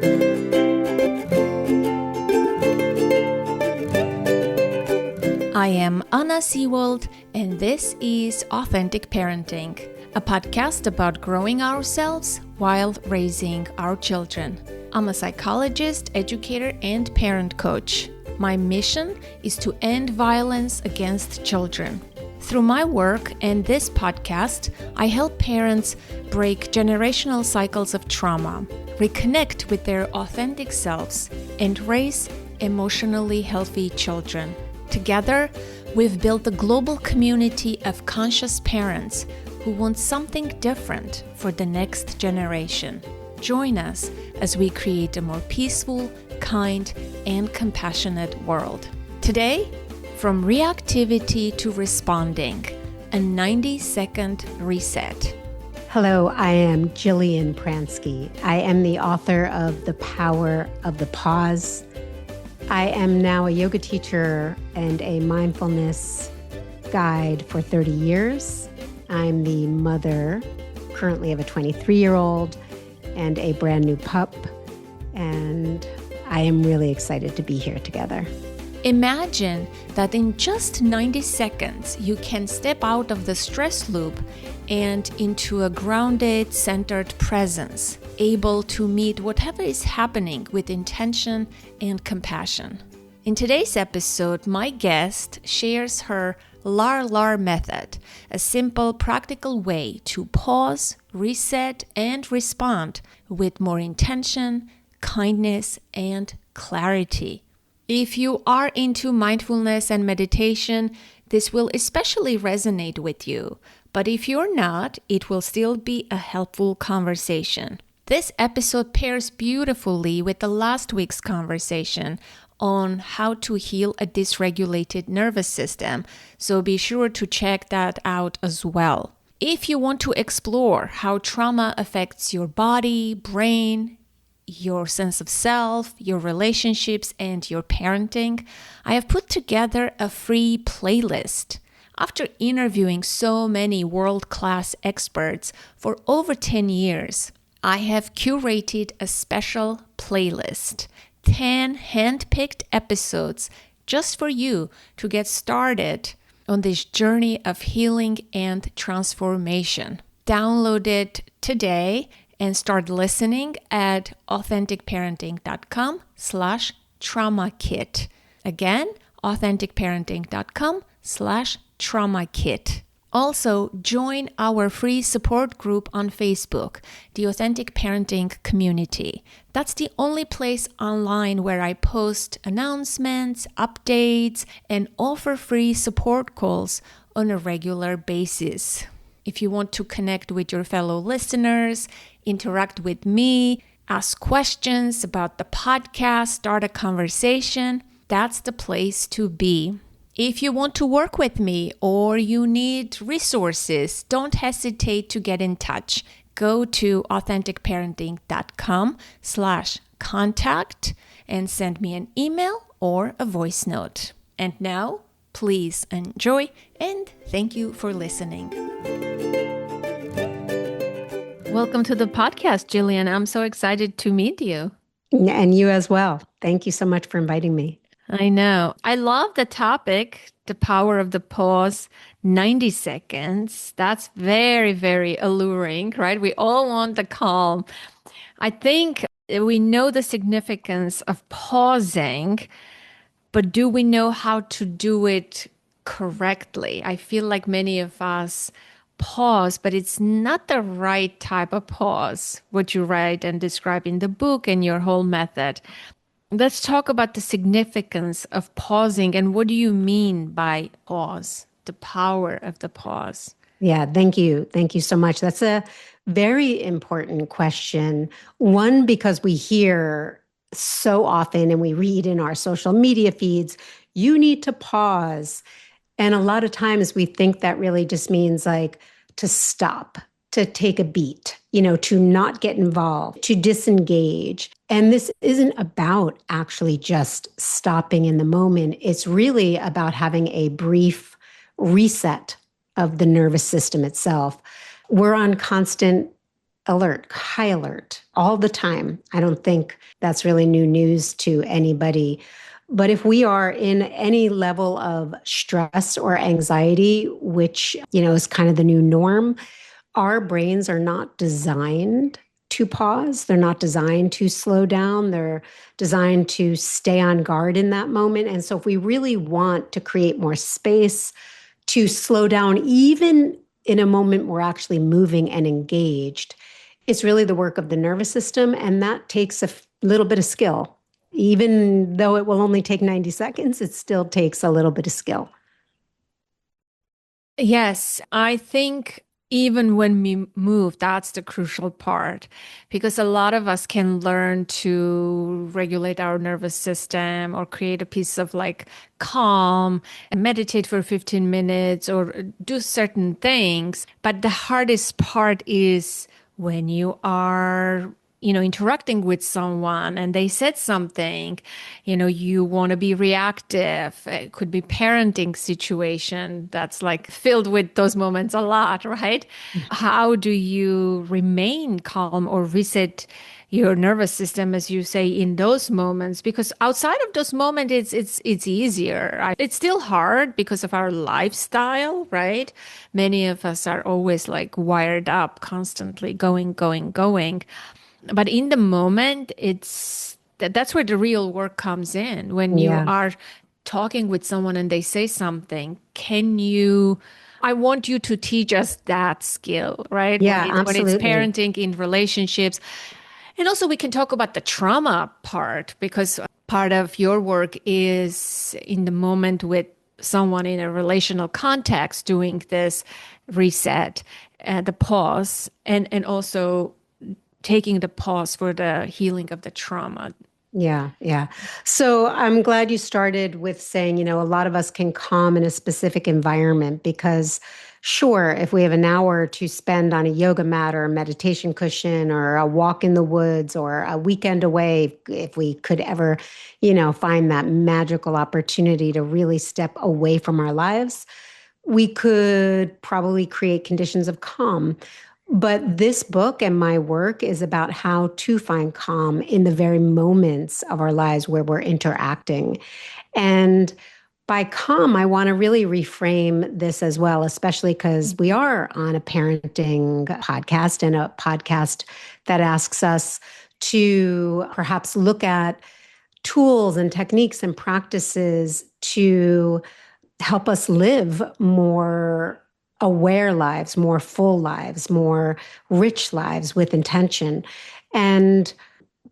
I am Anna Seawald, and this is Authentic Parenting, a podcast about growing ourselves while raising our children. I'm a psychologist, educator, and parent coach. My mission is to end violence against children. Through my work and this podcast, I help parents break generational cycles of trauma, reconnect with their authentic selves, and raise emotionally healthy children. Together, we've built a global community of conscious parents who want something different for the next generation. Join us as we create a more peaceful, kind, and compassionate world. Today, from reactivity to responding, a 90-second reset. Hello, I am Jillian Pransky. I am the author of The Power of the Pause. I am now a yoga teacher and a mindfulness guide for 30 years. I'm the mother currently of a 23-year-old and a brand new pup, and I am really excited to be here together. Imagine that in just 90 seconds, you can step out of the stress loop and into a grounded, centered presence, able to meet whatever is happening with intention and compassion. In today's episode, my guest shares her LAR method, a simple, practical way to pause, reset, and respond with more intention, kindness, and clarity. If you are into mindfulness and meditation, this will especially resonate with you. But if you're not, it will still be a helpful conversation. This episode pairs beautifully with the last week's conversation on how to heal a dysregulated nervous system, so be sure to check that out as well. If you want to explore how trauma affects your body, brain, your sense of self, your relationships, and your parenting, I have put together a free playlist. After interviewing so many world-class experts for over 10 years, I have curated a special playlist, 10 hand-picked episodes just for you to get started on this journey of healing and transformation. Download it today and start listening at authenticparenting.com/trauma kit. Again, authenticparenting.com/trauma kit. Also, join our free support group on Facebook, the Authentic Parenting Community. That's the only place online where I post announcements, updates, and offer free support calls on a regular basis. If you want to connect with your fellow listeners, interact with me, ask questions about the podcast, start a conversation, that's the place to be. If you want to work with me or you need resources, don't hesitate to get in touch. Go to authenticparenting.com/contact and send me an email or a voice note. And now, please enjoy and thank you for listening. Welcome to the podcast, Jillian. I'm so excited to meet you. And you as well. Thank you so much for inviting me. I know. I love the topic, the power of the pause, 90 seconds. That's very, very alluring, right? We all want the calm. I think we know the significance of pausing, but do we know how to do it correctly? I feel like many of us pause, but it's not the right type of pause, what you write and describe in the book and your whole method. Let's talk about the significance of pausing and what do you mean by pause, the power of the pause? Yeah, thank you. Thank you so much. That's a very important question. One, because we hear so often and we read in our social media feeds, you need to pause. And a lot of times we think that really just means like to stop, to take a beat, to not get involved, to disengage. And this isn't about actually just stopping in the moment. It's really about having a brief reset of the nervous system itself. We're on constant alert, high alert all the time. I don't think that's really new news to anybody. But if we are in any level of stress or anxiety, which, is kind of the new norm, our brains are not designed to pause. They're not designed to slow down. They're designed to stay on guard in that moment. And so if we really want to create more space to slow down, even in a moment we're actually moving and engaged, it's really the work of the nervous system. And that takes a little bit of skill. Even though it will only take 90 seconds, it still takes a little bit of skill. Yes, I think even when we move, that's the crucial part because a lot of us can learn to regulate our nervous system or create a piece of like calm and meditate for 15 minutes or do certain things. But the hardest part is when you are interacting with someone and they said something, you want to be reactive. It could be parenting situation that's like filled with those moments a lot, right? How do you remain calm or reset your nervous system, as you say, in those moments? Because outside of those moments, it's easier. It's still hard because of our lifestyle, right? Many of us are always like wired up, constantly going, going, going. But in the moment, that's where the real work comes in. When you Yeah. are talking with someone and they say something, can you I want you to teach us that skill, right? Yeah, When it's absolutely. parenting in relationships. And also we can talk about the trauma part because part of your work is in the moment with someone in a relational context doing this reset, the pause, and also taking the pause for the healing of the trauma. Yeah, yeah. So I'm glad you started with saying, a lot of us can calm in a specific environment because, sure, if we have an hour to spend on a yoga mat or a meditation cushion or a walk in the woods or a weekend away, if we could ever, find that magical opportunity to really step away from our lives, we could probably create conditions of calm. But this book and my work is about how to find calm in the very moments of our lives where we're interacting. And by calm, I want to really reframe this as well, especially because we are on a parenting podcast and a podcast that asks us to perhaps look at tools and techniques and practices to help us live more aware lives, more full lives, more rich lives with intention. And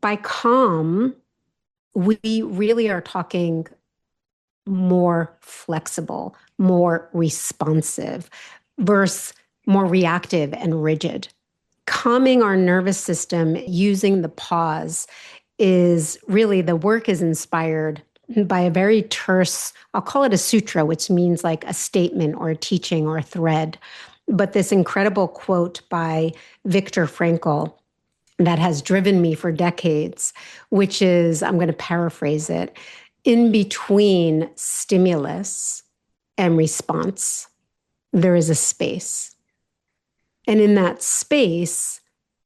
by calm, we really are talking more flexible, more responsive versus more reactive and rigid. Calming our nervous system using the pause is really the work is inspired by a very terse, I'll call it a sutra, which means like a statement or a teaching or a thread. But this incredible quote by Viktor Frankl that has driven me for decades, which is, I'm going to paraphrase it, in between stimulus and response, there is a space. And in that space,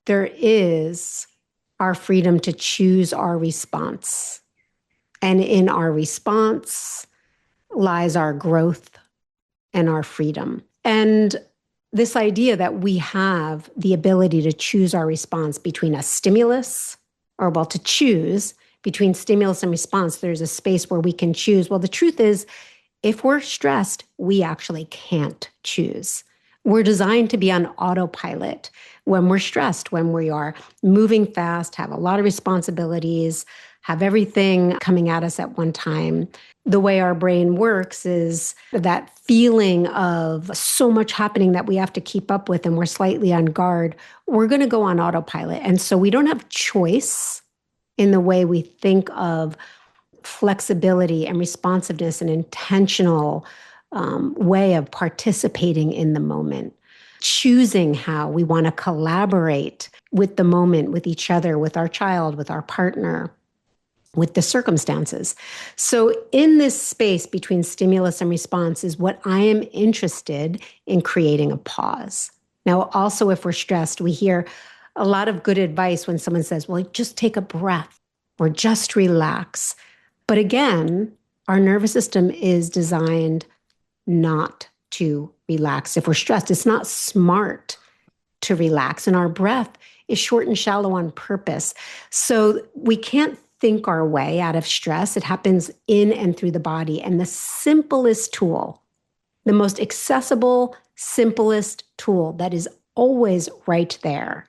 there is our freedom to choose our response. And in our response lies our growth and our freedom. And this idea that we have the ability to choose our response between a stimulus, or well, to choose between stimulus and response, there's a space where we can choose. Well, the truth is, if we're stressed, we actually can't choose. We're designed to be on autopilot when we're stressed, when we are moving fast, have a lot of responsibilities, have everything coming at us at one time. The way our brain works is that feeling of so much happening that we have to keep up with and we're slightly on guard. We're going to go on autopilot. And so we don't have choice in the way we think of flexibility and responsiveness and intentional way of participating in the moment, choosing how we want to collaborate with the moment, with each other, with our child, with our partner, with the circumstances. So in this space between stimulus and response is what I am interested in creating a pause. Now, also, if we're stressed, we hear, a lot of good advice when someone says, well, just take a breath or just relax. But again, our nervous system is designed not to relax. If we're stressed, it's not smart to relax. And our breath is short and shallow on purpose. So we can't think our way out of stress. It happens in and through the body. And the simplest tool, the most accessible, simplest tool that is always right there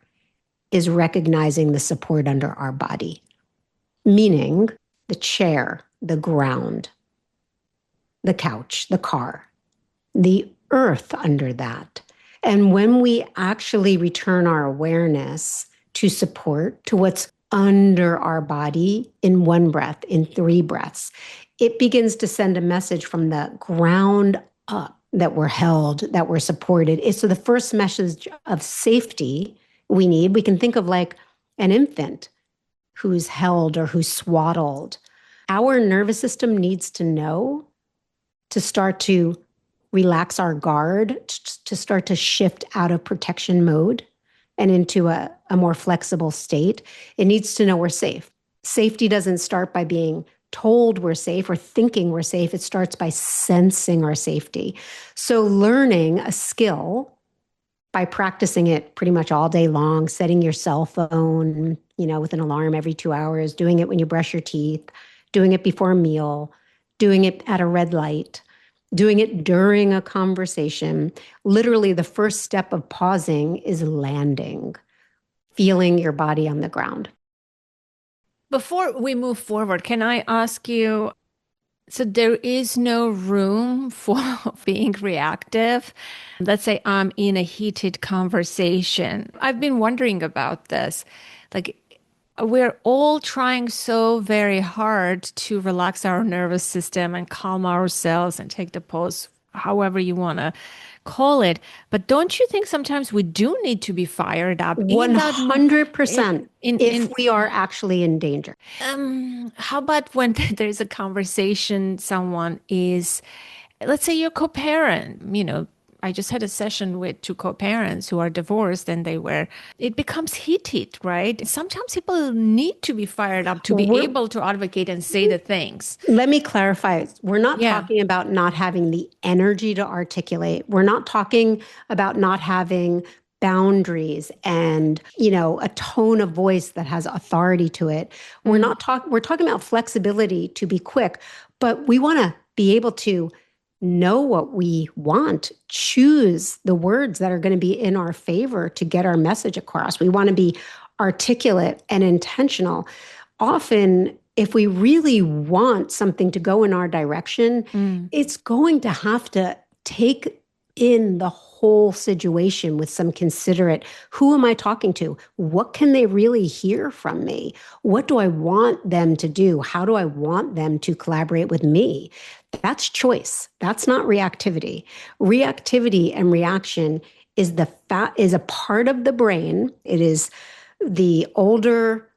is recognizing the support under our body, meaning the chair, the ground, the couch, the car, the earth under that. And when we actually return our awareness to support, to what's under our body in one breath, in 3 breaths, it begins to send a message from the ground up that we're held, that we're supported. It's so the first message of safety we can think of like an infant who's held or who's swaddled. Our nervous system needs to know to start to relax our guard, to start to shift out of protection mode and into a more flexible state. It needs to know we're safe. Safety doesn't start by being told we're safe or thinking we're safe. It starts by sensing our safety. So learning a skill by practicing it pretty much all day long, setting your cell phone, with an alarm every 2 hours, doing it when you brush your teeth, doing it before a meal, doing it at a red light, doing it during a conversation. Literally, the first step of pausing is landing, feeling your body on the ground. Before we move forward, can I ask you, so there is no room for being reactive? Let's say I'm in a heated conversation. I've been wondering about this. Like, we're all trying so very hard to relax our nervous system and calm ourselves and take the pause, however you want to call it. But don't you think sometimes we do need to be fired up in that 100% if we are actually in danger. how about when there's a conversation, someone is, let's say your co-parent, I just had a session with 2 co-parents who are divorced and it becomes heated, right? Sometimes people need to be fired up to be able to advocate and say the things. Let me clarify. We're not talking about not having the energy to articulate. We're not talking about not having boundaries and, a tone of voice that has authority to it. We're talking about flexibility to be quick, but we want to be able to know what we want, choose the words that are going to be in our favor to get our message across. We want to be articulate and intentional. Often, if we really want something to go in our direction, it's going to have to take in the whole situation with some considerate, who am I talking to? What can they really hear from me? What do I want them to do? How do I want them to collaborate with me? That's choice. That's not reactivity. Reactivity and reaction is a part of the brain. It is the older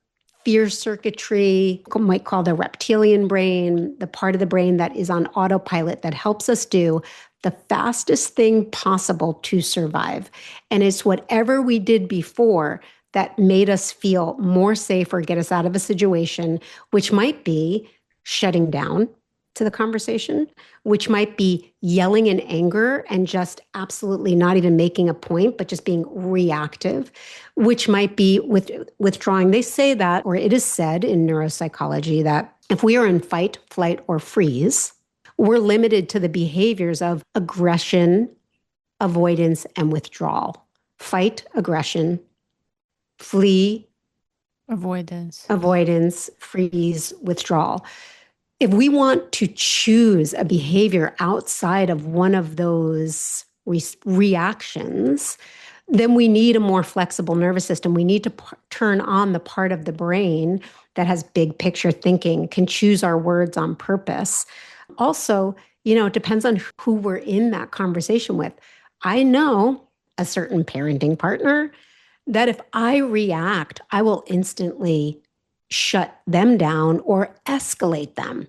fear circuitry, might call the reptilian brain, the part of the brain that is on autopilot that helps us do the fastest thing possible to survive. And it's whatever we did before that made us feel more safe or get us out of a situation, which might be shutting down to the conversation, which might be yelling in anger and just absolutely not even making a point, but just being reactive, which might be withdrawing. They say that, or it is said in neuropsychology, that if we are in fight, flight, or freeze, we're limited to the behaviors of aggression, avoidance, and withdrawal. Fight, aggression, flee, avoidance, freeze, withdrawal. If we want to choose a behavior outside of one of those reactions, then we need a more flexible nervous system. We need to turn on the part of the brain that has big picture thinking, can choose our words on purpose. Also, it depends on who we're in that conversation with. I know a certain parenting partner that if I react, I will instantly shut them down or escalate them.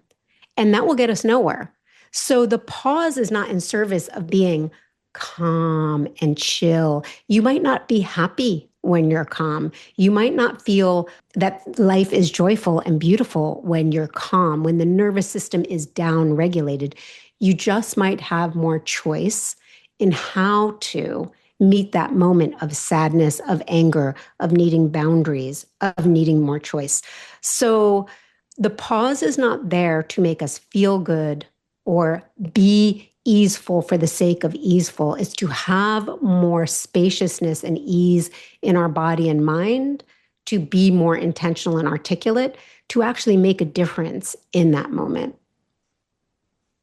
And that will get us nowhere. So the pause is not in service of being calm and chill. You might not be happy when you're calm. You might not feel that life is joyful and beautiful when you're calm, when the nervous system is down regulated. You just might have more choice in how to meet that moment of sadness, of anger, of needing boundaries, of needing more choice. So the pause is not there to make us feel good or be easeful for the sake of easeful. It's to have more spaciousness and ease in our body and mind, to be more intentional and articulate, to actually make a difference in that moment.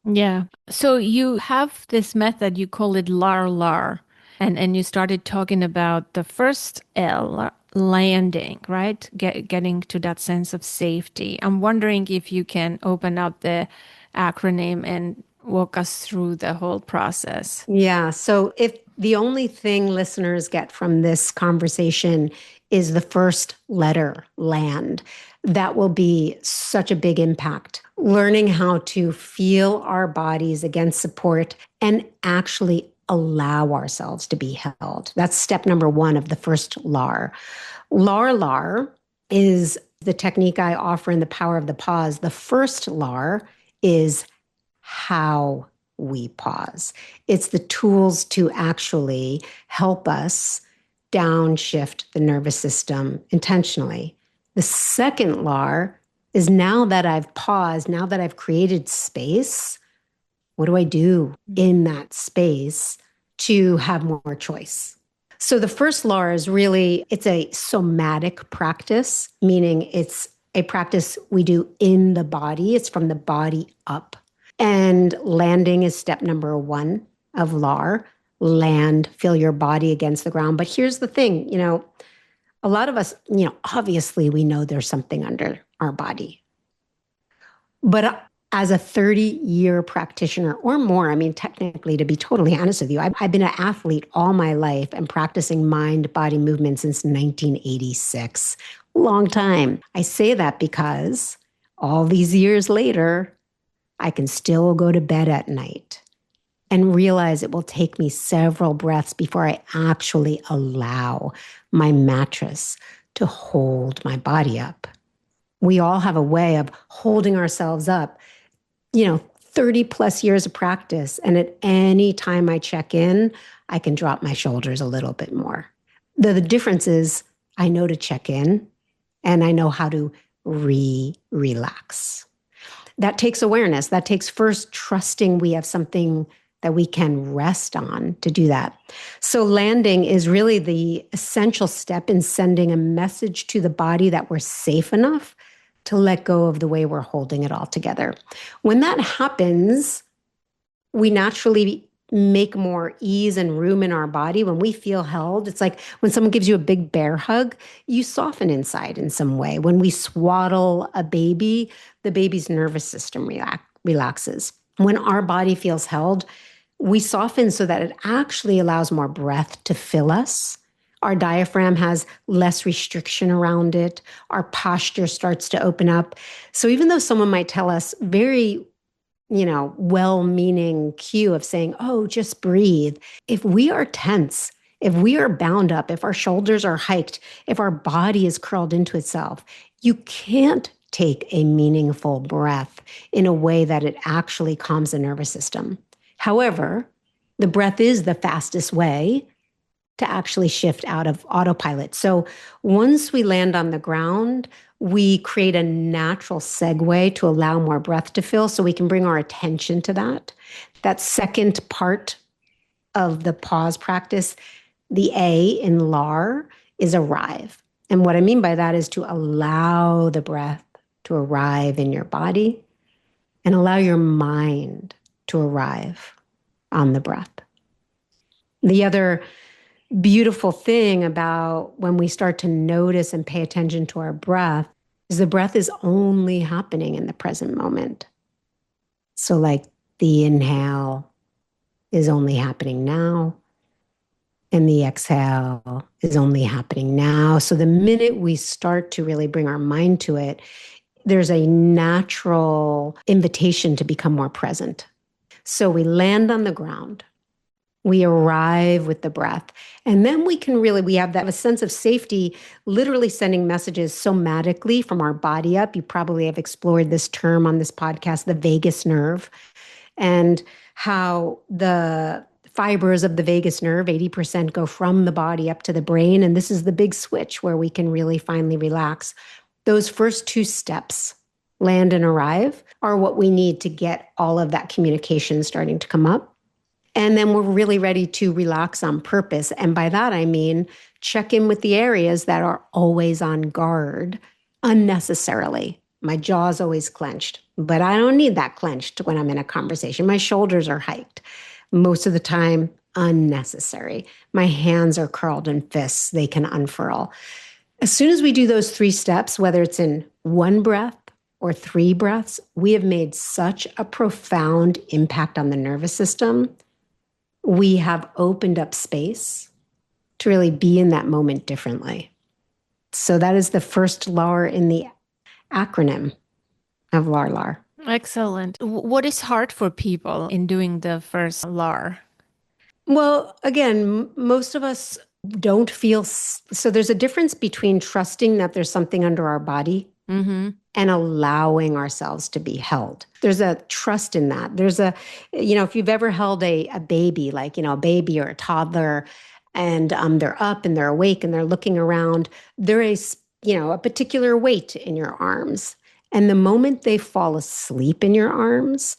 Yeah. So you have this method, you call it LAR, and you started talking about the first L, landing, right? Getting to that sense of safety. I'm wondering if you can open up the acronym and walk us through the whole process. Yeah. So if the only thing listeners get from this conversation is the first letter, land, that will be such a big impact. Learning how to feel our bodies against support and actually allow ourselves to be held. That's step number one of the first LAR. LAR is the technique I offer in The Power of the Pause. The first LAR is how we pause. It's the tools to actually help us downshift the nervous system intentionally. The second LAR is now that I've paused, now that I've created space, what do I do in that space to have more choice? So the first LAR is really, it's a somatic practice, meaning it's a practice we do in the body. It's from the body up. And landing is step number one of LAR. Land, feel your body against the ground. But here's the thing, a lot of us, obviously we know there's something under our body. But as a 30-year practitioner or more, I mean, technically, to be totally honest with you, I've been an athlete all my life and practicing mind-body movement since 1986. Long time. I say that because all these years later, I can still go to bed at night and realize it will take me several breaths before I actually allow my mattress to hold my body up. We all have a way of holding ourselves up, 30 plus years of practice. And at any time I check in, I can drop my shoulders a little bit more. The difference is I know to check in and I know how to relax. That takes awareness. That takes first trusting we have something that we can rest on to do that. So landing is really the essential step in sending a message to the body that we're safe enough to let go of the way we're holding it all together. When that happens, we naturally make more ease and room in our body. When we feel held, it's like when someone gives you a big bear hug, you soften inside in some way. When we swaddle a baby, the baby's nervous system relaxes. When our body feels held, we soften so that it actually allows more breath to fill us. Our diaphragm has less restriction around it. Our posture starts to open up. So even though someone might tell us very well-meaning cue of saying, oh, just breathe. If we are tense, if we are bound up, if our shoulders are hiked, if our body is curled into itself, you can't take a meaningful breath in a way that it actually calms the nervous system. However, the breath is the fastest way to actually shift out of autopilot. So once we land on the ground, we create a natural segue to allow more breath to fill so we can bring our attention to that. That second part of the pause practice, the A in LAR, is arrive. And what I mean by that is to allow the breath to arrive in your body and allow your mind to arrive on the breath. The other beautiful thing about when we start to notice and pay attention to our breath is the breath is only happening in the present moment. So like the inhale is only happening now and the exhale is only happening now. So the minute we start to really bring our mind to it, there's a natural invitation to become more present. So we land on the ground. We arrive with the breath. And then we have that a sense of safety, literally sending messages somatically from our body up. You probably have explored this term on this podcast, the vagus nerve, and how the fibers of the vagus nerve, 80% go from the body up to the brain. And this is the big switch where we can really finally relax. Those first two steps, land and arrive, are what we need to get all of that communication starting to come up. And then we're really ready to relax on purpose. And by that, I mean, check in with the areas that are always on guard unnecessarily. My jaw's always clenched, but I don't need that clenched when I'm in a conversation. My shoulders are hiked. Most of the time, unnecessary. My hands are curled in fists. They can unfurl. As soon as we do those three steps, whether it's in one breath or three breaths, we have made such a profound impact on the nervous system. We have opened up space to really be in that moment differently. So that is the first LAR in the acronym of LAR. Excellent. What is hard for people in doing the first LAR? Well, again, most of us don't feel, so there's a difference between trusting that there's something under our body and allowing ourselves to be held. There's a trust in that. There's if you've ever held a baby, like, a baby or a toddler, and they're up and they're awake and they're looking around, there is, a particular weight in your arms. And the moment they fall asleep in your arms,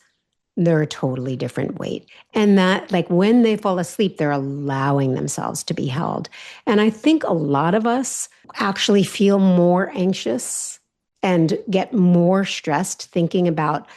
they're a totally different weight. And that, like, when they fall asleep, they're allowing themselves to be held. And I think a lot of us actually feel more anxious and get more stressed thinking about,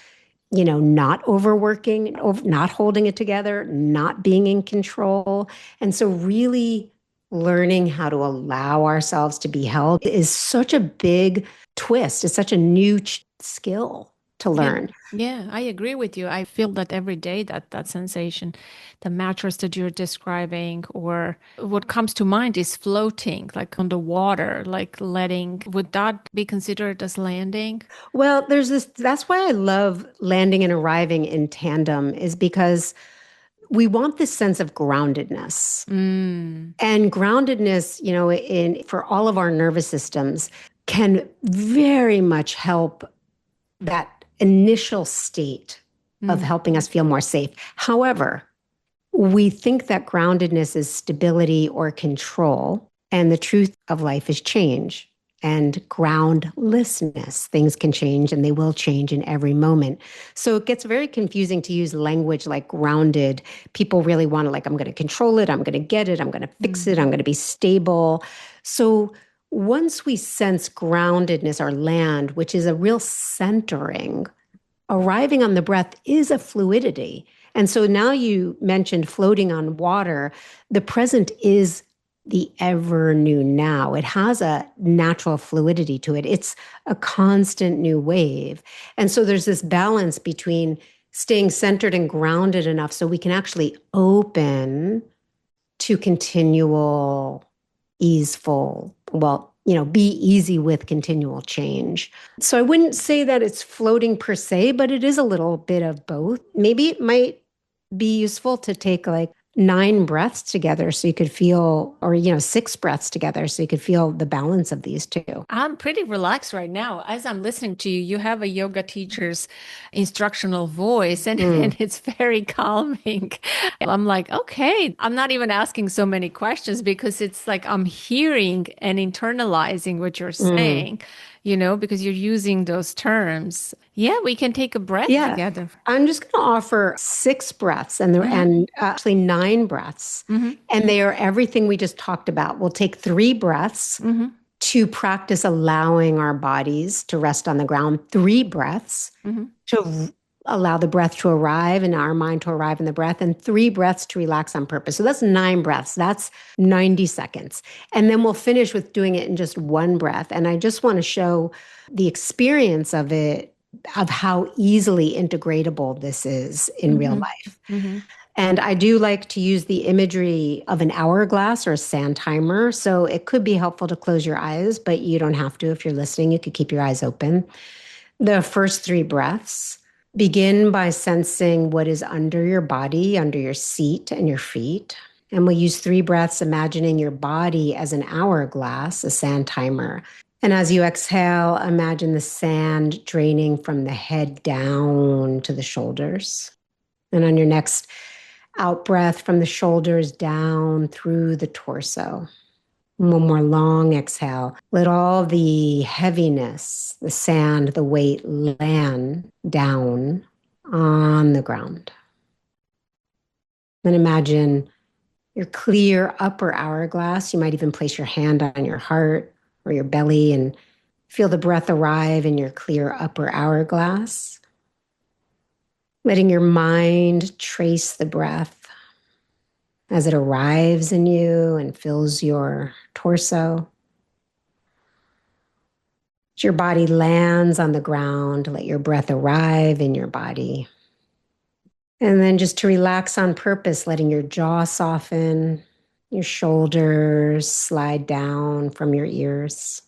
not overworking, not holding it together, not being in control. And so really learning how to allow ourselves to be held is such a big twist. It's such a new skill to learn. Yeah, I agree with you. I feel that every day, that sensation, the mattress that you're describing, or what comes to mind is floating, like on the water, like would that be considered as landing? Well, that's why I love landing and arriving in tandem, is because we want this sense of groundedness. And groundedness, for all of our nervous systems, can very much help that initial state of helping us feel more safe. However, we think that groundedness is stability or control, and the truth of life is change and groundlessness. Things can change, and they will change in every moment. So it gets very confusing to use language like grounded. People really want to, like, I'm going to control it, I'm going to get it, I'm going to fix it, I'm going to be stable. So once we sense groundedness or land, which is a real centering, arriving on the breath is a fluidity. And so now you mentioned floating on water. The present is the ever new now. It has a natural fluidity to it. It's a constant new wave. And so there's this balance between staying centered and grounded enough so we can actually open to continual, easeful, be easy with continual change. So I wouldn't say that it's floating per se, but it is a little bit of both. Maybe it might be useful to take like 9 breaths together so you could feel, or 6 breaths together so you could feel the balance of these two. I'm pretty relaxed right now. As I'm listening to you, you have a yoga teacher's instructional voice, and it's very calming. I'm like, okay, I'm not even asking so many questions because it's like I'm hearing and internalizing what you're saying, because you're using those terms. Yeah, we can take a breath together. I'm just going to offer 6 breaths and actually 9 breaths. And they are everything we just talked about. We'll take 3 breaths to practice allowing our bodies to rest on the ground, 3 breaths to allow the breath to arrive and our mind to arrive in the breath, and 3 breaths to relax on purpose. So that's 9 breaths. That's 90 seconds. And then we'll finish with doing it in just 1 breath. And I just want to show the experience of it, of how easily integratable this is in real life. And I do like to use the imagery of an hourglass or a sand timer. So it could be helpful to close your eyes, but you don't have to. If you're listening, you could keep your eyes open. The first 3 breaths, Begin by sensing what is under your body, under your seat and your feet. And we'll use 3 breaths, imagining your body as an hourglass, a sand timer. And as you exhale, imagine the sand draining from the head down to the shoulders. And on your next out breath, from the shoulders down through the torso. One more long exhale. Let all the heaviness, the sand, the weight land down on the ground. Then imagine your clear upper hourglass. You might even place your hand on your heart or your belly and feel the breath arrive in your clear upper hourglass. Letting your mind trace the breath as it arrives in you and fills your torso. As your body lands on the ground, let your breath arrive in your body. And then just to relax on purpose, letting your jaw soften, your shoulders slide down from your ears.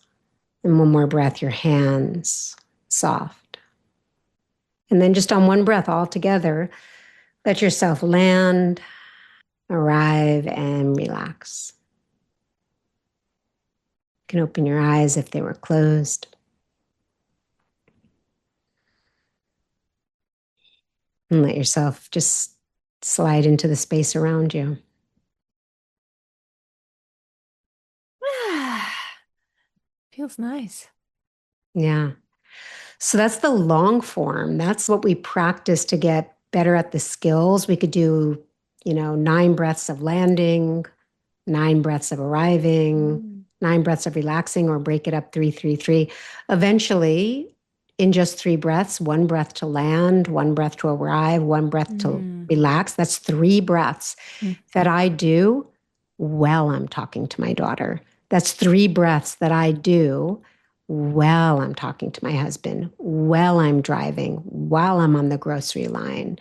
And one more breath, your hands soft. And then just on one breath all together, let yourself land, arrive, and relax. You can open your eyes if they were closed. And let yourself just slide into the space around you. Feels nice. Yeah. So that's the long form. That's what we practice to get better at the skills. We could do, 9 breaths of landing, 9 breaths of arriving, 9 breaths of relaxing, or break it up 3, 3, 3. Eventually, in just 3 breaths, 1 breath to land, 1 breath to arrive, 1 breath to relax. That's 3 breaths that I do while I'm talking to my daughter. That's 3 breaths that I do while I'm talking to my husband, while I'm driving, while I'm on the grocery line,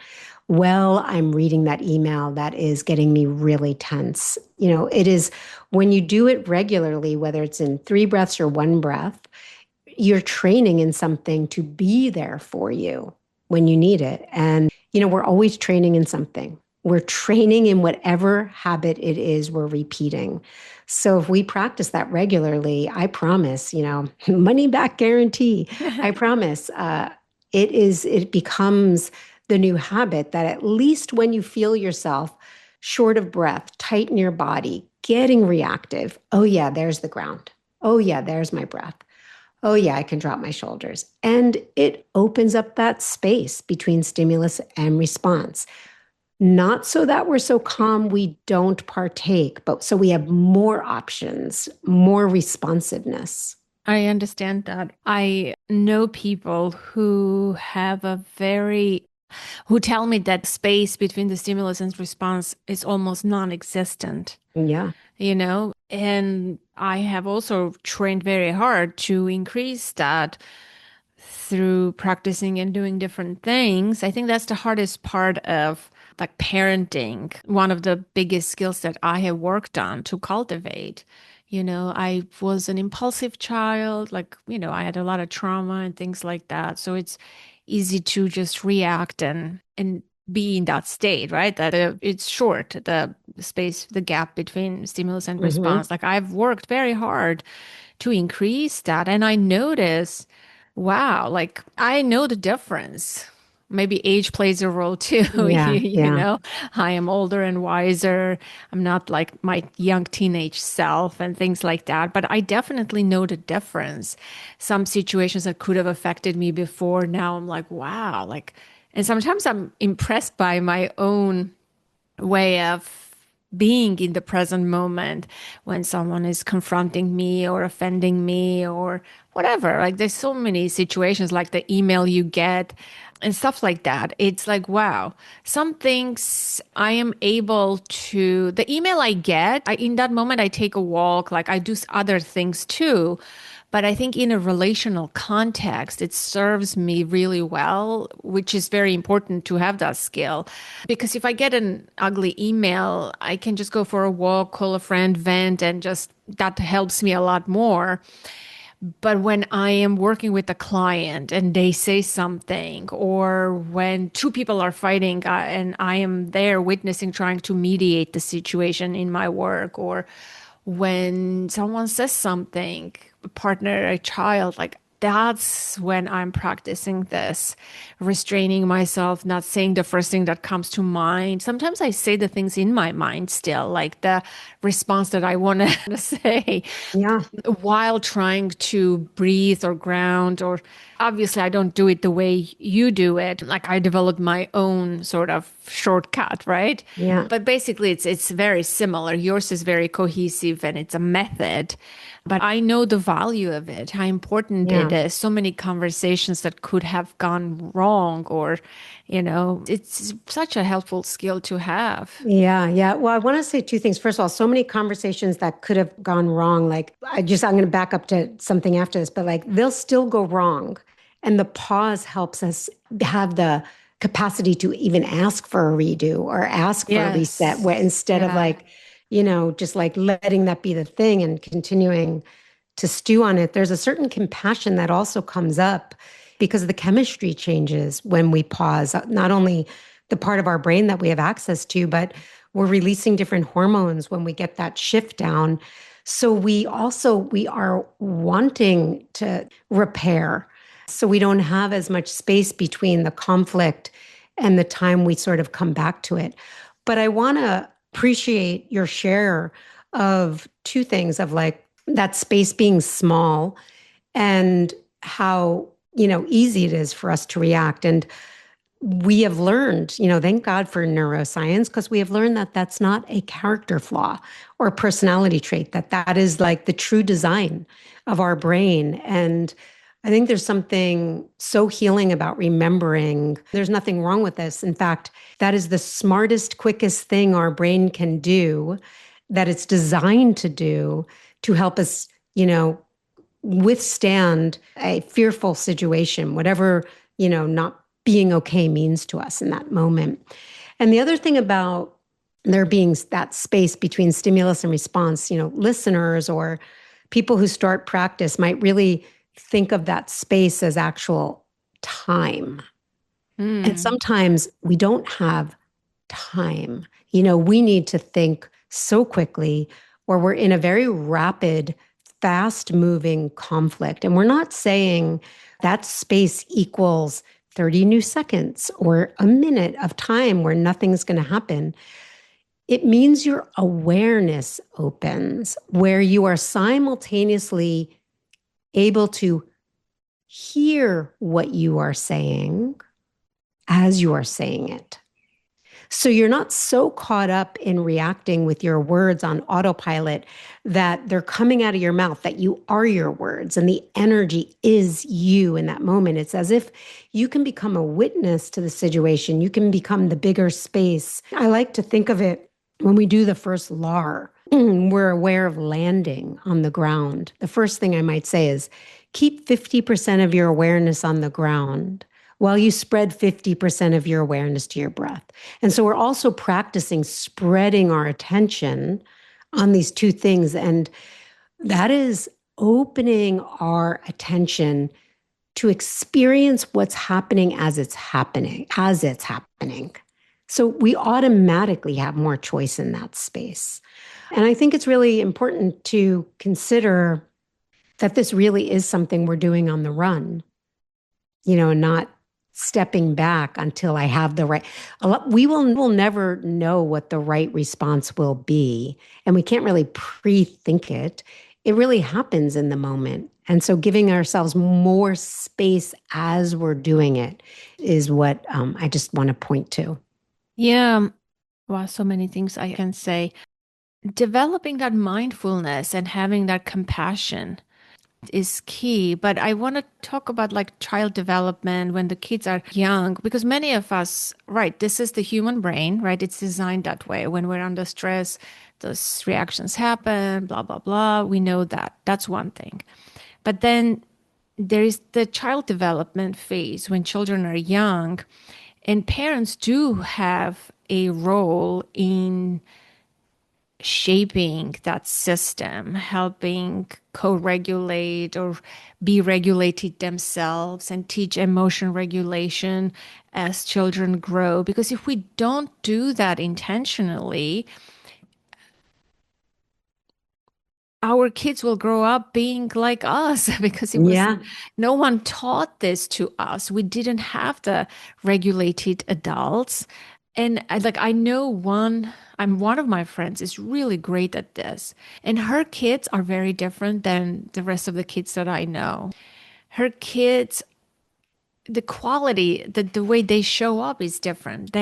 while I'm reading that email that is getting me really tense. It is when you do it regularly, whether it's in 3 breaths or 1 breath, you're training in something to be there for you when you need it. And, we're always training in something. We're training in whatever habit it is we're repeating. So if we practice that regularly, I promise, money back guarantee. I promise it becomes the new habit that at least when you feel yourself short of breath, tight in your body, getting reactive, oh yeah, there's the ground. Oh yeah, there's my breath. Oh yeah, I can drop my shoulders. And it opens up that space between stimulus and response. Not so that we're so calm we don't partake, but so we have more options, more responsiveness. I understand that. I know people who have who tell me that space between the stimulus and response is almost non-existent, Yeah. And I have also trained very hard to increase that through practicing and doing different things. I think that's the hardest part of like parenting. One of the biggest skills that I have worked on to cultivate. I was an impulsive child, I had a lot of trauma and things like that. So it's easy to just react and be in that state, right? That it's short, the space, the gap between stimulus and Mm-hmm. response. Like I've worked very hard to increase that. And I notice, wow, like I know the difference. Maybe age plays a role too. Yeah. Yeah. I am older and wiser. I'm not like my young teenage self and things like that. But I definitely know the difference. Some situations that could have affected me before, now I'm like, wow. And sometimes I'm impressed by my own way of being in the present moment when someone is confronting me or offending me or whatever. Like there's so many situations like the email you get and stuff like that. It's like, wow, some things I am able to, the email I get, in that moment, I take a walk, like I do other things too. But I think in a relational context, it serves me really well, which is very important to have that skill. Because if I get an ugly email, I can just go for a walk, call a friend, vent, and just that helps me a lot more. But when I am working with a client and they say something, or when two people are fighting and I am there witnessing, trying to mediate the situation in my work, or when someone says something, a partner, a child, like that's when I'm practicing this, restraining myself, not saying the first thing that comes to mind. Sometimes I say the things in my mind still, like the response that I want to say Yeah. while trying to breathe or ground. Or obviously I don't do it the way you do it, like I developed my own sort of shortcut, right? Yeah. But basically it's very similar. Yours is very cohesive and it's a method, but I know the value of it, how important it Yeah. is. So many conversations that could have gone wrong, or it's such a helpful skill to have. Yeah, yeah. Well, I want to say two things. First of all, so many conversations that could have gone wrong. Like, I'm going to back up to something after this, but like, they'll still go wrong. And the pause helps us have the capacity to even ask for a redo or ask for a reset, Yes. where instead of Yeah. like, just like letting that be the thing and continuing to stew on it, there's a certain compassion that also comes up because the chemistry changes when we pause. Not only the part of our brain that we have access to, but we're releasing different hormones when we get that shift down. So we are wanting to repair. So we don't have as much space between the conflict and the time we sort of come back to it. But I want to appreciate your share of two things of like that space being small and how, easy it is for us to react. And we have learned, thank God for neuroscience, because we have learned that that's not a character flaw or personality trait, that is like the true design of our brain. And I think there's something so healing about remembering there's nothing wrong with this. In fact, that is the smartest, quickest thing our brain can do, that it's designed to do to help us, withstand a fearful situation, whatever, not being okay means to us in that moment. And the other thing about there being that space between stimulus and response, listeners or people who start practice might really think of that space as actual time. And Hmm. sometimes we don't have time. We need to think so quickly, or we're in a very rapid, fast moving conflict. And we're not saying that space equals 30 new seconds or a minute of time where nothing's going to happen. It means your awareness opens, where you are simultaneously able to hear what you are saying as you are saying it. So you're not so caught up in reacting with your words on autopilot that they're coming out of your mouth, that you are your words and the energy is you in that moment. It's as if you can become a witness to the situation. You can become the bigger space. I like to think of it when we do the first LAR, we're aware of landing on the ground. The first thing I might say is keep 50% of your awareness on the ground while you spread 50% of your awareness to your breath. And so we're also practicing spreading our attention on these two things. And that is opening our attention to experience what's happening as it's happening, as it's happening. So we automatically have more choice in that space. And I think it's really important to consider that this really is something we're doing on the run, not stepping back until I have the right. We will never know what the right response will be. And we can't really pre think it. It really happens in the moment. And so giving ourselves more space as we're doing it is what I just want to point to. Yeah. Wow, so many things I can say. Developing that mindfulness and having that compassion is key. But I want to talk about like child development when the kids are young, because many of us, right, this is the human brain, right? It's designed that way. When we're under stress, those reactions happen, blah, blah, blah. We know that. That's one thing. But then there is the child development phase when children are young, and parents do have a role in shaping that system, helping co-regulate or be regulated themselves and teach emotion regulation as children grow. Because if we don't do that intentionally, our kids will grow up being like us because Yeah. no one taught this to us. We didn't have the regulated adults. And I know one of my friends is really great at this. And her kids are very different than the rest of the kids that I know. Her kids, the quality, the way they show up is different.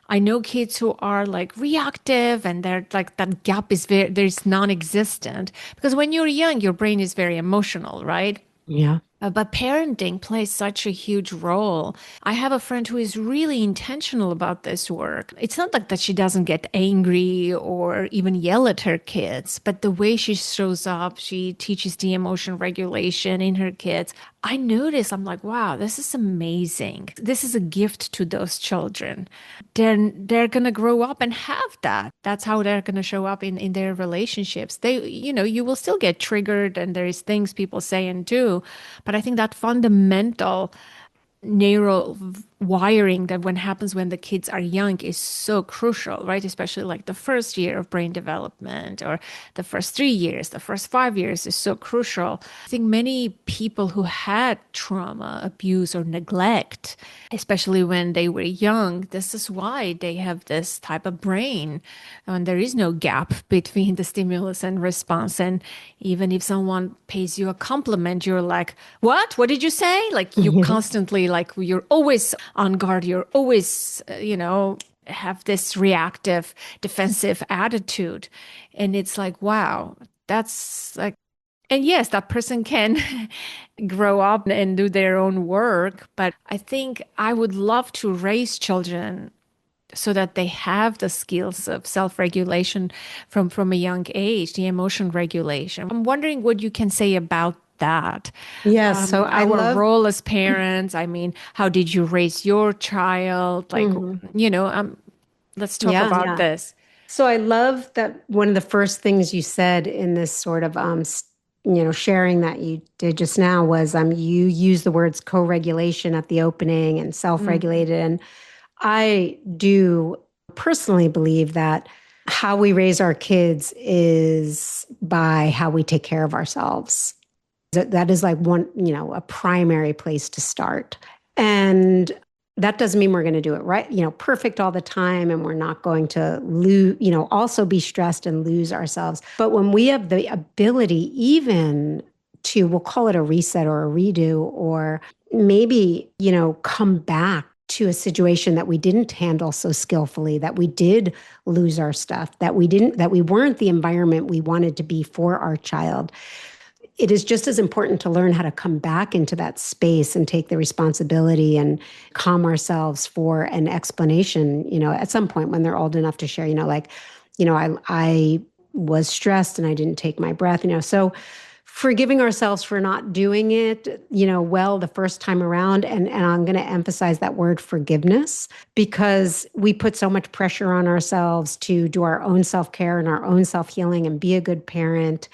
I know kids who are like reactive and they're like that gap is there's non-existent because when you're young, your brain is very emotional, right? Yeah. But parenting plays such a huge role. I have a friend who is really intentional about this work. It's not like that she doesn't get angry or even yell at her kids, but the way she shows up, she teaches the emotion regulation in her kids. I notice, I'm like, wow, this is amazing. This is a gift to those children. They're gonna grow up and have that. That's how they're gonna show up in their relationships. You will still get triggered and there's things people say and do, but I think that fundamental neural wiring that when happens when the kids are young is so crucial, right? Especially like the first year of brain development or the first 3 years, the first 5 years is so crucial. I think many people who had trauma, abuse, or neglect, especially when they were young, this is why they have this type of brain. And there is no gap between the stimulus and response. And even if someone pays you a compliment, you're like, what? What did you say? Like you constantly, like you're always on guard. You're always, have this reactive, defensive attitude. And it's like, wow, that's like, and yes, that person can grow up and do their own work. But I think I would love to raise children so that they have the skills of self-regulation from a young age, the emotion regulation. I'm wondering what you can say about that. Yes. So I Our love, role as parents. I mean, how did you raise your child? Like, Mhm. you know, um, let's talk Yeah. about this. So I love that one of the first things you said in this sort of sharing that you did just now was you used the words co-regulation at the opening and Mm. self-regulated. And I do personally believe that how we raise our kids is by how we take care of ourselves. That is like one, a primary place to start. And that doesn't mean we're going to do it right, perfect all the time. And we're not going to lose, also be stressed and lose ourselves. But when we have the ability, even to, we'll call it a reset or a redo, or maybe, come back to a situation that we didn't handle so skillfully, that we did lose our stuff, that we weren't the environment we wanted to be for our child, it is just as important to learn how to come back into that space and take the responsibility and calm ourselves for an explanation, at some point when they're old enough to share, I was stressed and I didn't take my breath, so forgiving ourselves for not doing it, well, the first time around. And I'm going to emphasize that word forgiveness, because we put so much pressure on ourselves to do our own self-care and our own self-healing and be a good parent.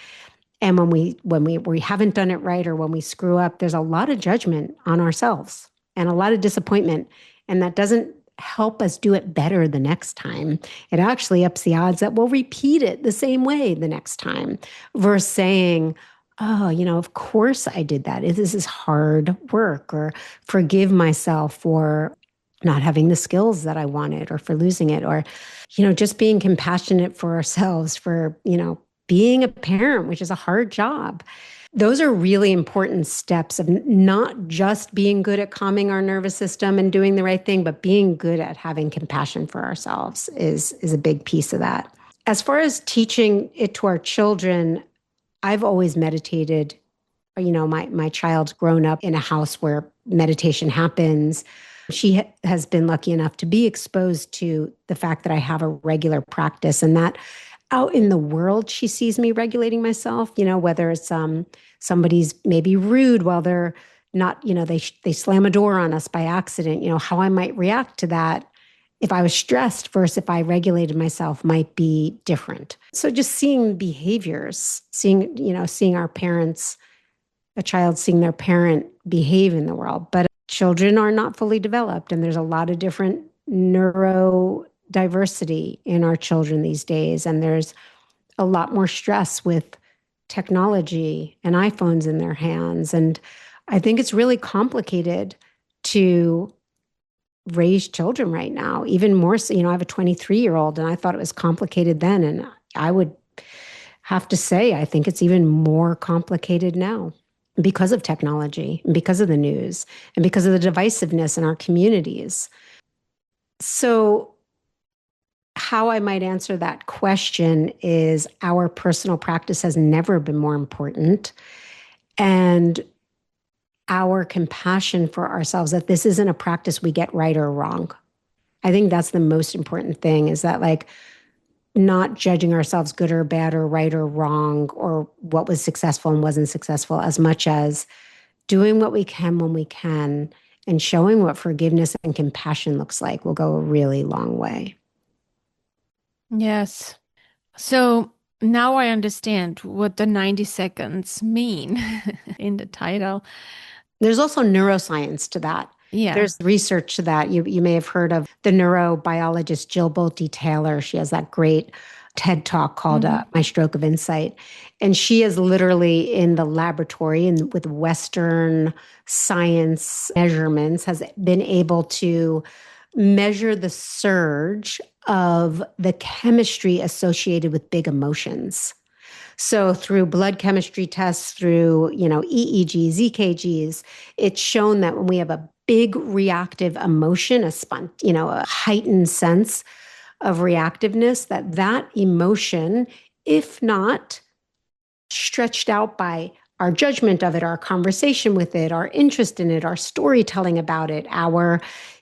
And when we haven't done it right, or when we screw up, there's a lot of judgment on ourselves and a lot of disappointment. And that doesn't help us do it better the next time. It actually ups the odds that we'll repeat it the same way the next time, versus saying, oh, of course I did that. This is hard work, or forgive myself for not having the skills that I wanted, or for losing it, or, just being compassionate for ourselves for, being a parent, which is a hard job. Those are really important steps of not just being good at calming our nervous system and doing the right thing, but being good at having compassion for ourselves is a big piece of that. As far as teaching it to our children, I've always meditated. My child's grown up in a house where meditation happens. She has been lucky enough to be exposed to the fact that I have a regular practice, and that out in the world, she sees me regulating myself, whether it's somebody's maybe rude while they're not, they slam a door on us by accident, how I might react to that. if I was stressed versus if I regulated myself might be different. So just seeing behaviors, seeing our parents, a child seeing their parent behave in the world. But children are not fully developed, and there's a lot of different neurodiversity in our children these days. And there's a lot more stress with technology and iPhones in their hands. And I think it's really complicated to raise children right now, even more so. I have a 23-year-old, and I thought it was complicated then. And I would have to say, I think it's even more complicated now because of technology and because of the news and because of the divisiveness in our communities. So, how I might answer that question is our personal practice has never been more important. And our compassion for ourselves, that this isn't a practice we get right or wrong. I think that's the most important thing, is that, like, not judging ourselves good or bad or right or wrong or what was successful and wasn't successful, as much as doing what we can when we can and showing what forgiveness and compassion looks like will go a really long way. Yes. So now I understand what the 90 seconds mean in the title. There's also neuroscience to that. Yeah. There's research to that. You may have heard of the neurobiologist Jill Bolte Taylor. She has that great TED talk called Hmm. My Stroke of Insight. And she is literally in the laboratory and with Western science measurements has been able to measure the surge of the chemistry associated with big emotions. So through blood chemistry tests, through, EEGs, EKGs, it's shown that when we have a big reactive emotion, a heightened sense of reactiveness, that emotion, if not stretched out by our judgment of it, our conversation with it, our interest in it, our storytelling about it, our,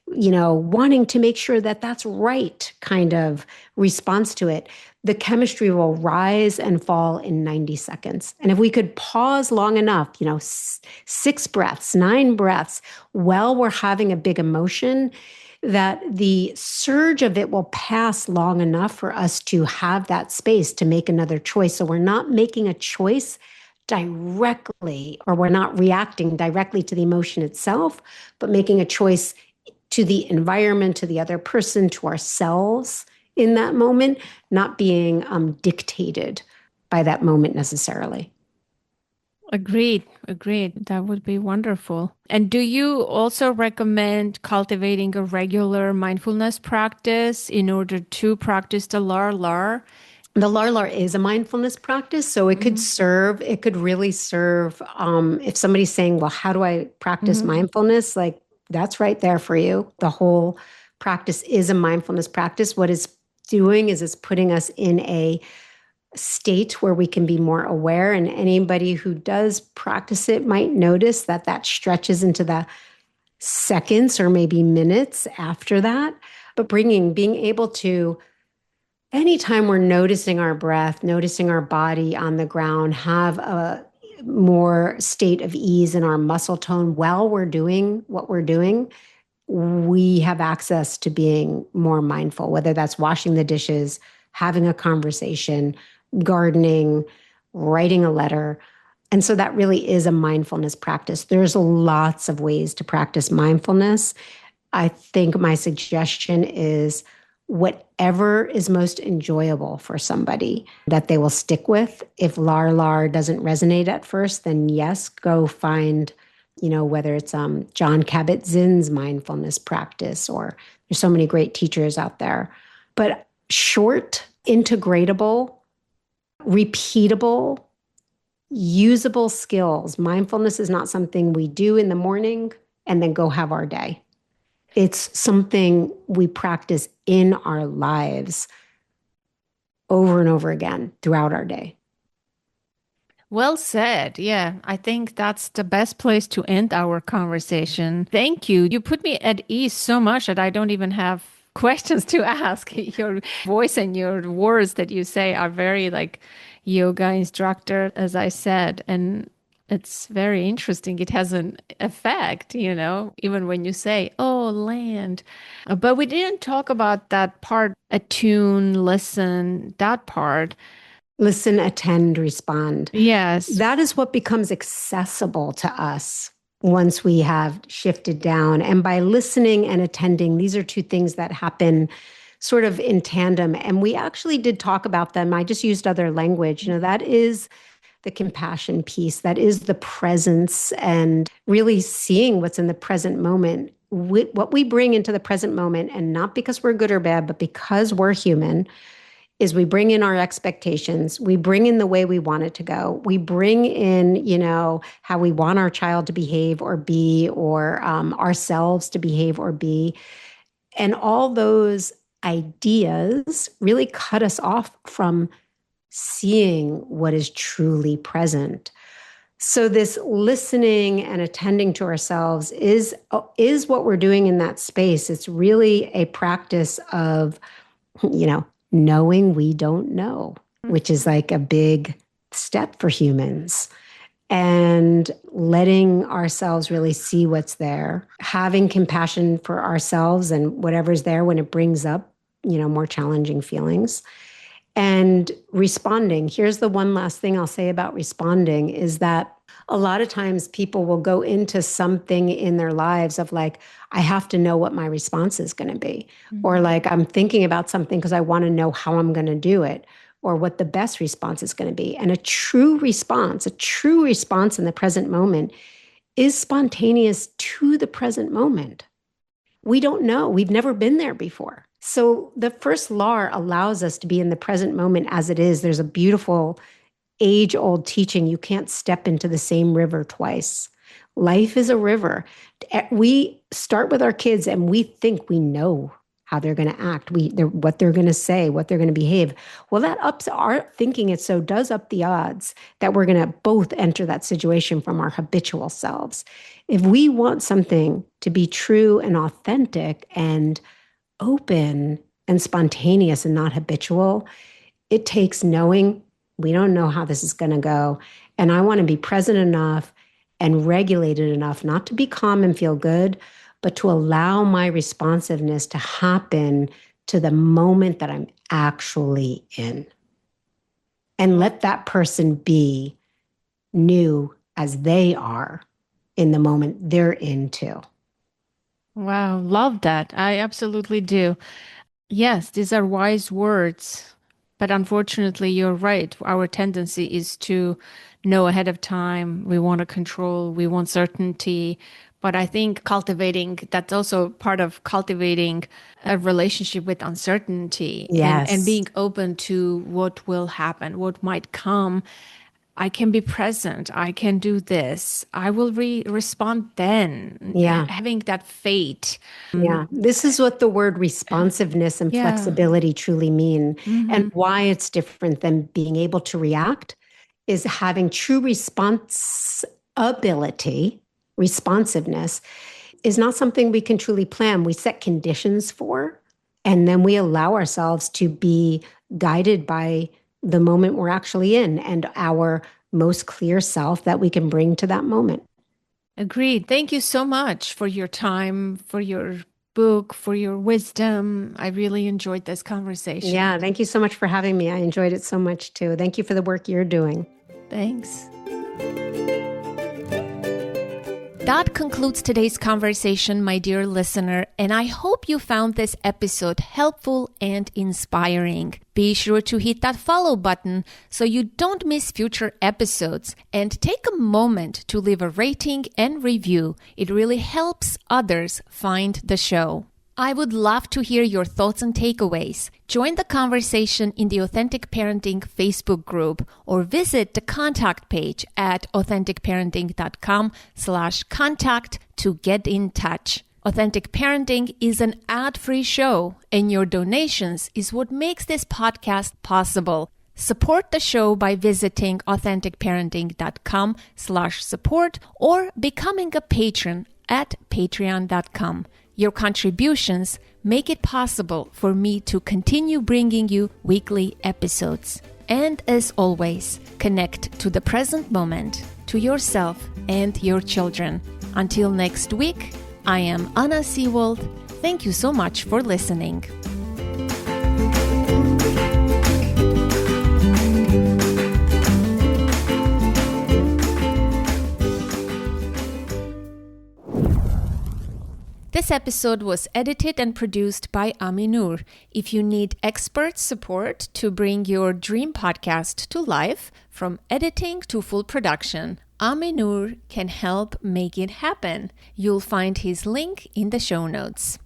wanting to make sure that that's right kind of response to it, the chemistry will rise and fall in 90 seconds. And if we could pause long enough, 6 breaths, 9 breaths, while we're having a big emotion, that the surge of it will pass long enough for us to have that space to make another choice. So we're not making a choice directly, or we're not reacting directly to the emotion itself, but making a choice to the environment, to the other person, to ourselves in that moment, not being dictated by that moment necessarily. Agreed. Agreed. That would be wonderful. And do you also recommend cultivating a regular mindfulness practice in order to practice the lar? The LAR is a mindfulness practice, so Mm-hmm. it could really serve if somebody's saying, well, how do I practice Mm-hmm. mindfulness? Like, that's right there for you. The whole practice is a mindfulness practice. What it's doing is it's putting us in a state where we can be more aware. And anybody who does practice it might notice that stretches into the seconds or maybe minutes after that. But being able to, anytime we're noticing our breath, noticing our body on the ground, have a more state of ease in our muscle tone while we're doing what we're doing, we have access to being more mindful, whether that's washing the dishes, having a conversation, gardening, writing a letter. And so that really is a mindfulness practice. There's lots of ways to practice mindfulness. I think my suggestion is whatever is most enjoyable for somebody that they will stick with. If lar doesn't resonate at first, then yes, go find, whether it's John Kabat-Zinn's mindfulness practice, or there's so many great teachers out there. But short, integratable, repeatable, usable skills. Mindfulness is not something we do in the morning and then go have our day. It's something we practice in our lives over and over again throughout our day. Well said. Yeah, I think that's the best place to end our conversation. Thank you. You put me at ease so much that I don't even have questions to ask. Your voice and your words that you say are very like yoga instructor, as I said, and it's very interesting. It has an effect, even when you say, "Oh, land. But we didn't talk about that part, attune, listen, that part. Listen, attend, respond. Yes. That is what becomes accessible to us once we have shifted down. And by listening and attending, these are two things that happen sort of in tandem. And we actually did talk about them. I just used other language. That is the compassion piece, that is the presence and really seeing what's in the present moment. What we bring into the present moment, and not because we're good or bad, but because we're human, is we bring in our expectations. We bring in the way we want it to go. We bring in, how we want our child to behave or be, or ourselves to behave or be. And all those ideas really cut us off from seeing what is truly present. So this listening and attending to ourselves is what we're doing in that space. It's really a practice of, knowing we don't know, which is like a big step for humans. And letting ourselves really see what's there, having compassion for ourselves and whatever's there when it brings up, more challenging feelings. And responding. Here's the one last thing I'll say about responding is that a lot of times people will go into something in their lives of like, I have to know what my response is going to be. Mm-hmm. Or like, I'm thinking about something because I want to know how I'm going to do it, or what the best response is going to be. And a true response in the present moment is spontaneous to the present moment. We don't know. We've never been there before. So the first law allows us to be in the present moment as it is. There's a beautiful age-old teaching. You can't step into the same river twice. Life is a river. We start with our kids and we think we know how they're going to act, what they're going to say, what they're going to behave. Well, that ups our thinking. It so does up the odds that we're going to both enter that situation from our habitual selves. If we want something to be true and authentic and open and spontaneous and not habitual, it takes knowing we don't know how this is going to go. And I want to be present enough and regulated enough not to be calm and feel good, but to allow my responsiveness to happen to the moment that I'm actually in. And let that person be new as they are in the moment they're in too. Wow, love that. I absolutely do. Yes, these are wise words. But unfortunately, you're right. Our tendency is to know ahead of time. We want to control, we want certainty. But I think that's also part of cultivating a relationship with uncertainty. Yes. And being open to what will happen, what might come. I can be present. I can do this. I will respond then. Yeah. Having that faith. Yeah. This is what the word responsiveness and flexibility truly mean. Mm-hmm. And why it's different than being able to react is having true responsibility. Responsiveness is not something we can truly plan. We set conditions for, and then we allow ourselves to be guided by the moment we're actually in and our most clear self that we can bring to that moment. Agreed. Thank you so much for your time, for your book, for your wisdom. I really enjoyed this conversation. Yeah, thank you so much for having me. I enjoyed it so much too. Thank you for the work you're doing. Thanks. That concludes today's conversation, my dear listener, and I hope you found this episode helpful and inspiring. Be sure to hit that follow button so you don't miss future episodes, and take a moment to leave a rating and review. It really helps others find the show. I would love to hear your thoughts and takeaways. Join the conversation in the Authentic Parenting Facebook group or visit the contact page at authenticparenting.com/contact to get in touch. Authentic Parenting is an ad-free show, and your donations is what makes this podcast possible. Support the show by visiting authenticparenting.com/support or becoming a patron at patreon.com. Your contributions make it possible for me to continue bringing you weekly episodes. And as always, connect to the present moment, to yourself and your children. Until next week, I am Anna Seawold. Thank you so much for listening. This episode was edited and produced by Ami Noor. If you need expert support to bring your dream podcast to life, from editing to full production, Ami Noor can help make it happen. You'll find his link in the show notes.